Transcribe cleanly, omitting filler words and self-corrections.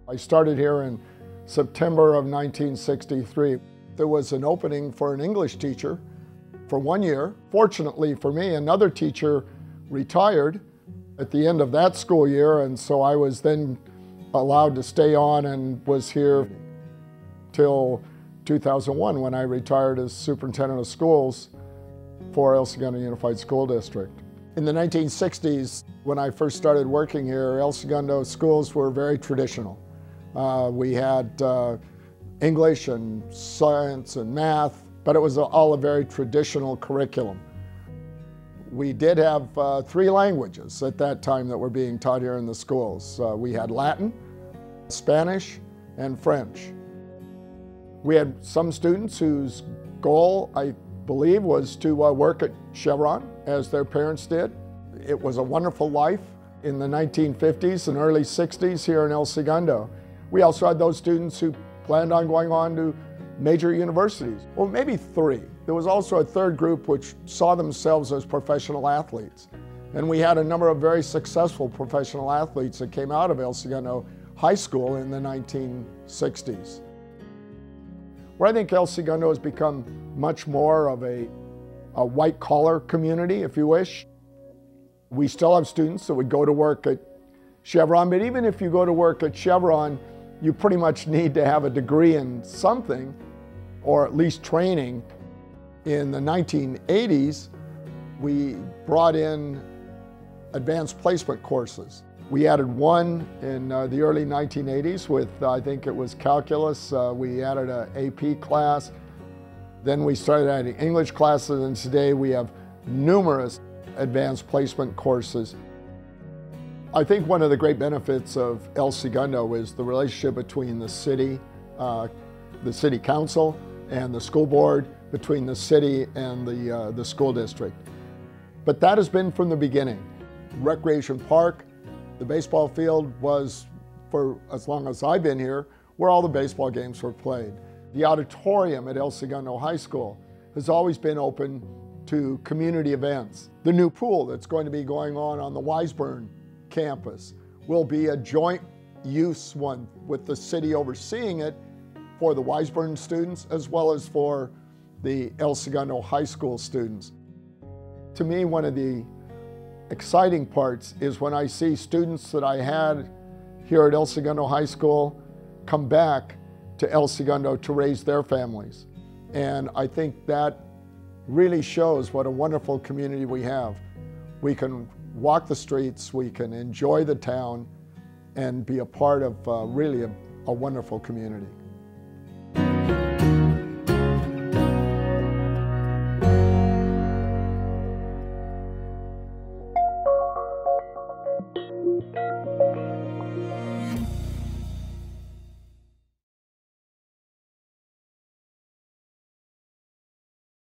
I started here in September of 1963. There was an opening for an English teacher for 1 year. Fortunately for me, another teacher retired at the end of that school year, and so I was then allowed to stay on and was here till 2001 when I retired as superintendent of schools for El Segundo Unified School District. In the 1960s, when I first started working here, El Segundo schools were very traditional. We had English and science and math, but it was all a very traditional curriculum. We did have 3 languages at that time that were being taught here in the schools. We had Latin, Spanish, and French. We had some students whose goal, I believe, was to work at Chevron, as their parents did. It was a wonderful life in the 1950s and early 60s here in El Segundo. We also had those students who planned on going on to major universities, or maybe 3. There was also a third group which saw themselves as professional athletes. And we had a number of very successful professional athletes that came out of El Segundo High School in the 1960s. Where I think El Segundo has become much more of a white-collar community, if you wish. We still have students that would go to work at Chevron, but even if you go to work at Chevron, you pretty much need to have a degree in something, or at least training. In the 1980s, we brought in advanced placement courses. We added one in the early 1980s with, I think it was calculus. We added an AP class. Then we started adding English classes, and today we have numerous advanced placement courses. I think one of the great benefits of El Segundo is the relationship between the city council and the school board, between the city and the school district. But that has been from the beginning. Recreation Park, the baseball field was, for as long as I've been here, where all the baseball games were played. The auditorium at El Segundo High School has always been open to community events. The new pool that's going to be going on the Weisburn campus will be a joint use one with the city overseeing it for the Weisburn students as well as for the El Segundo High School students. To me, one of the exciting parts is when I see students that I had here at El Segundo High School come back to El Segundo to raise their families. And I think that really shows what a wonderful community we have. We can walk the streets, we can enjoy the town, and be a part of really a wonderful community.